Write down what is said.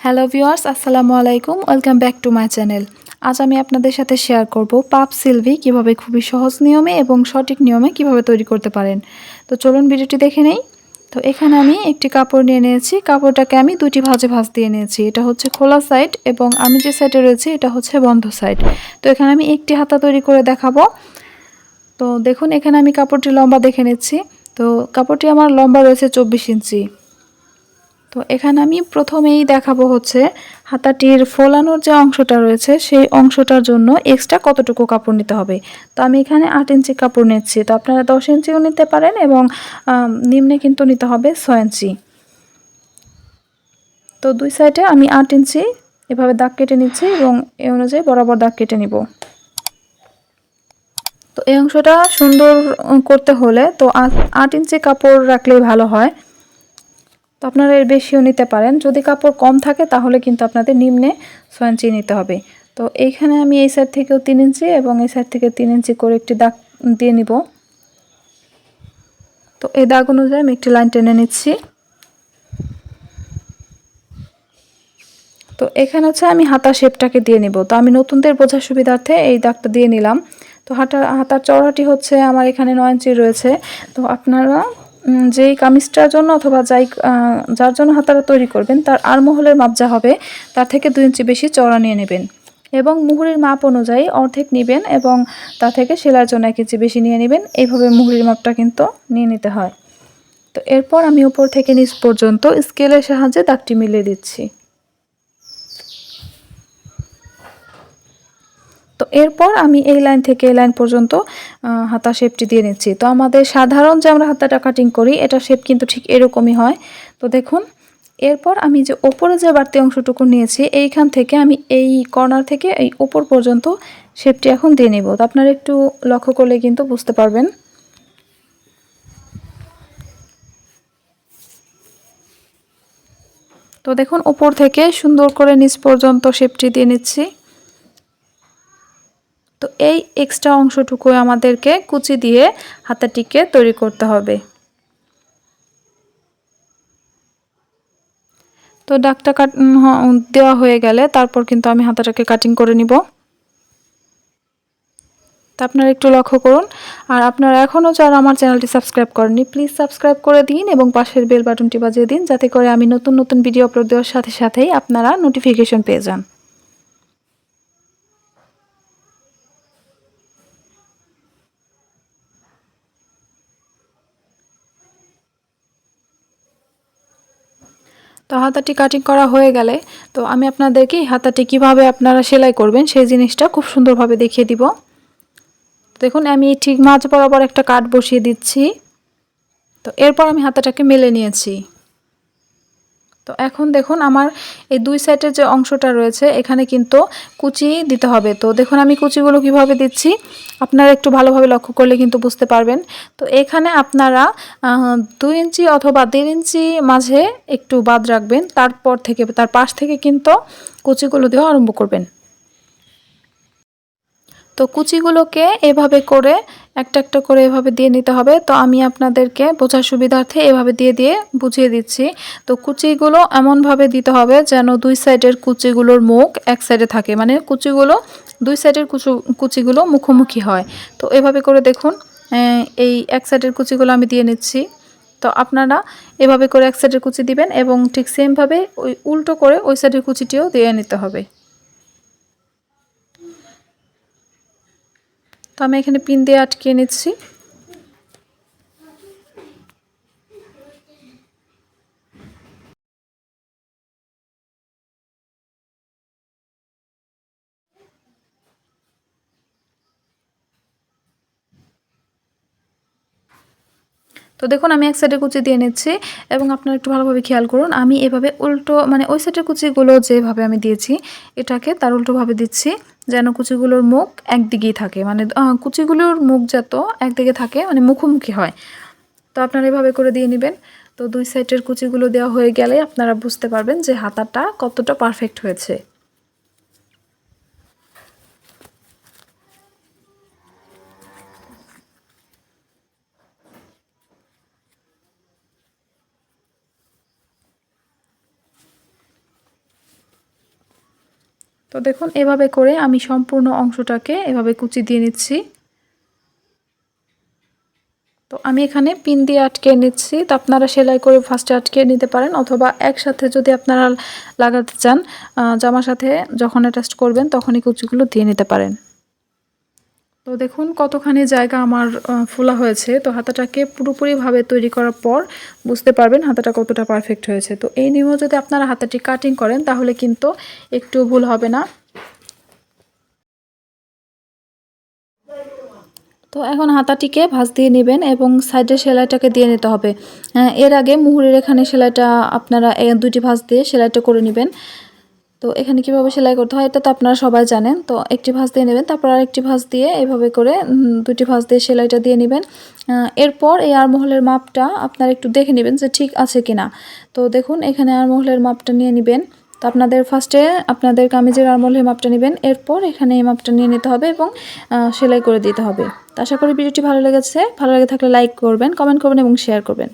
Hello viewers, আসসালামু আলাইকুম। Welcome back to my channel. আজ আমি আপনাদের সাথে শেয়ার করব পাপ সিলভি কিভাবে খুবই সহজ নিয়মে এবং সঠিক নিয়মে কিভাবে তৈরি করতে পারেন। তো চলুন ভিডিওটি দেখে নেই। তো এখানে আমি একটি কাপড় নিয়ে নিয়েছি। কাপড়টাকে আমি দুটি ভাঁজে ভাঁজ দিয়ে নিয়েছি। এটা হচ্ছে খোলা সাইড এবং আমি যে সাইডে রয়েছি এটা হচ্ছে বন্ধ সাইড। তো এখানে আমি একটি হাতা তৈরি করে দেখাবো। তো দেখুন এখানে আমি কাপড়টি লম্বা দেখে নিচ্ছি। তো কাপড়টি আমার লম্বা রয়েছে 24 ইঞ্চি। তো এখানে আমি প্রথমেই দেখাবো হচ্ছে হাতাটির ফোলানোর যে অংশটা রয়েছে সেই অংশটার জন্য এক্সট্রা কতটুকু কাপড় নিতে হবে। তো আমি এখানে 8 ইঞ্চি কাপড় নিচ্ছি। তো আপনারা 10 ইঞ্চিও নিতে পারেন এবং নিম্নে কিন্তু নিতে হবে 6 ইঞ্চি। তো দুই সাইডে আমি 8 ইঞ্চি এভাবে দাগ কেটে নিচ্ছি এবং এই অনুযায়ী বরাবর দাগ কেটে নিব। তো এই অংশটা সুন্দর করতে হলে তো 8 ইঞ্চি কাপড় রাখলেই ভালো হয়। তো আপনারা এর বেশিও নিতে পারেন। যদি কাপড় কম থাকে তাহলে কিন্তু আপনাদের নিম্নে 6 ইঞ্চি নিতে হবে। তো এইখানে আমি এই সাইড থেকেও 3 ইঞ্চি এবং এই সাইড থেকে 3 ইঞ্চি করে একটি দাগ দিয়ে নিব। তো এই দাগ অনুযায়ী আমি একটি লাইন টেনে নিচ্ছি। তো এখানে হচ্ছে আমি হাতা শেপটাকে দিয়ে নিব। তো আমি নতুনদের বোঝার সুবিধার্থে এই দাগটা দিয়ে নিলাম। তো হাতার চওড়াটি হচ্ছে আমার এখানে 9 ইঞ্চি রয়েছে। তো আপনারা যেই কামিজটার জন্য অথবা যার জন্য হাতাটা তৈরি করবেন তার আরমহলের মাপ যা হবে তার থেকে 2 ইঞ্চি বেশি চওড়া নিয়ে নেবেন এবং মুহুরির মাপ অনুযায়ী অর্ধেক নেবেন এবং তা থেকে সেলাইয়ের জন্য 1 ইঞ্চি বেশি নিয়ে নেবেন। এইভাবে মুহুরির মাপটা কিন্তু নিয়ে নিতে হয়। তো এরপর আমি উপর থেকে নিচ পর্যন্ত স্কেলের সাহায্যে দাগটি মিলিয়ে দিচ্ছি। তো এরপর আমি এই লাইন থেকে এই লাইন পর্যন্ত হাতা শেপটি দিয়ে নিচ্ছি। তো আমাদের সাধারণ যে আমরা হাতাটা কাটিং করি এটা শেপ কিন্তু ঠিক এরকমই হয়। তো দেখুন এরপর আমি যে ওপরে যে বাড়তি অংশটুকু নিয়েছি এইখান থেকে আমি এই কর্নার থেকে এই ওপর পর্যন্ত শেপটি এখন দিয়ে নেব। তো আপনারা একটু লক্ষ্য করলে কিন্তু বুঝতে পারবেন। তো দেখুন ওপর থেকে সুন্দর করে নিচ পর্যন্ত শেপটি দিয়ে নিচ্ছি। তো এই এক্সট্রা অংশটুকু আমাদেরকে কুচি দিয়ে হাতাটিকে তৈরি করতে হবে। তো দাগটা দেওয়া হয়ে গেলে তারপর কিন্তু আমি হাতাটাকে কাটিং করে নিব। তো আপনারা একটু লক্ষ্য করুন। আর আপনারা এখনও যারা আমার চ্যানেলটি সাবস্ক্রাইব করেননি প্লিজ সাবস্ক্রাইব করে দিন এবং পাশের বেল বাটনটি বাজিয়ে দিন যাতে করে আমি নতুন নতুন ভিডিও আপলোড দেওয়ার সাথে সাথেই আপনারা নোটিফিকেশন পেয়ে যান। তো হাতাটি কাটিং করা হয়ে গেলে তো আমি আপনাদেরকে হাতাটি কিভাবে আপনারা সেলাই করবেন সেই জিনিসটা খুব সুন্দরভাবে দেখিয়ে দিব। দেখুন আমি ঠিক মাঝ বরাবর একটা কাট বসিয়ে দিচ্ছি। তো এরপর আমি হাতাটাকে মেলে নিয়েছি। তো এখন দেখুন আমার এই দুই সাইডের যে অংশটা রয়েছে এখানে কিন্তু কুচি দিতে হবে। তো দেখুন আমি কুচিগুলো কিভাবে দিচ্ছি আপনারা একটু ভালোভাবে লক্ষ্য করলে কিন্তু বুঝতে পারবেন। তো এখানে আপনারা 2 ইঞ্চি অথবা 1.5 ইঞ্চি মাঝে একটু বাদ রাখবেন, তারপর থেকে তার পাশ থেকে কিন্তু কুচিগুলো দেওয়া আরম্ভ করবেন। তো কুচিগুলোকে এভাবে করে একটা একটা করে এভাবে দিয়ে নিতে হবে। তো আমি আপনাদেরকে বোঝার সুবিধার্থে এভাবে দিয়ে দিয়ে বুঝিয়ে দিচ্ছি। তো কুচিগুলো এমনভাবে দিতে হবে যেন দুই সাইডের কুচিগুলোর মুখ এক সাইডে থাকে, মানে কুচিগুলো দুই সাইডের কুচিগুলো মুখোমুখি হয়। তো এভাবে করে দেখুন এই এক সাইডের কুচিগুলো আমি দিয়ে নিচ্ছি। তো আপনারা এভাবে করে এক সাইডের কুচি দিবেন এবং ঠিক সেমভাবে ওই উল্টো করে ওই সাইডের কুচিটিও দিয়ে নিতে হবে। তো আমি এখানে পিন দিয়ে আটকিয়ে নিচ্ছি। তো দেখুন আমি এক সাইডে কুচি দিয়ে নিচ্ছি এবং আপনারা একটু ভালোভাবে খেয়াল করুন আমি এভাবে উল্টো মানে ওই সাইডের কুচিগুলো যেভাবে আমি দিয়েছি এটাকে তার উল্টোভাবে দিচ্ছি যেন কুচিগুলোর মুখ একদিকেই থাকে, মানে কুচিগুলোর মুখ যত একদিকে থাকে মানে মুখোমুখি হয়। তো আপনারা এভাবে করে দিয়ে নেবেন। তো দুই সাইডের কুচিগুলো দেওয়া হয়ে গেলে আপনারা বুঝতে পারবেন যে হাতাটা কতটা পারফেক্ট হয়েছে। তো দেখুন এভাবে করে আমি সম্পূর্ণ অংশটাকে এভাবে কুচি দিয়ে নিচ্ছি। তো আমি এখানে পিন দিয়ে আটকে নিচ্ছি। তো আপনারা সেলাই করে ফার্স্টে আটকে নিতে পারেন, অথবা একসাথে যদি আপনারা লাগাতে চান জামার সাথে যখন অ্যাটাচ করবেন তখনই কুচিগুলো দিয়ে নিতে পারেন। তো দেখুন কতখানি জায়গা আমার ফোলা হয়েছে। তো হাতাটাকে পুরোপুরিভাবে তৈরি করার পর বুঝতে পারবেন হাতাটা কতটা পারফেক্ট হয়েছে। তো এই নিয়মে যদি আপনারা হাতাটি কাটিং করেন তাহলে কিন্তু একটু ভুল হবে না। তো এখন হাতাটিকে ভাঁজ দিয়ে নেবেন এবং সাইডের সেলাইটাকে দিয়ে নিতে হবে। এর আগে মুহুরের এখানে সেলাইটা আপনারা দুটি ভাঁজ দিয়ে সেলাইটা করে নেবেন। তো এখানে কিভাবে সেলাই করতে হয় এটা তো আপনারা সবাই জানেন। তো একটি ভাঁজ দিয়ে নেবেন, তারপর আরেকটি ভাঁজ দিয়ে এভাবে করে দুটি ভাঁজ দিয়ে সেলাইটা দিয়ে নেবেন। এরপর এই আরমহলের মাপটা আপনারা একটু দেখে নেবেন যে ঠিক আছে কিনা। তো দেখুন এখানে আরমহলের মাপটা নিয়ে নেবেন। তো আপনাদের ফার্স্টে আপনাদের কামিজের আরমহলের মাপটা নেবেন, এরপর এখানে এই মাপটা নিয়ে নিতে হবে এবং সেলাই করে দিতে হবে। তো আশা করি ভিডিওটি ভালো লেগেছে। ভালো লেগে থাকলে লাইক করবেন, কমেন্ট করবেন এবং শেয়ার করবেন।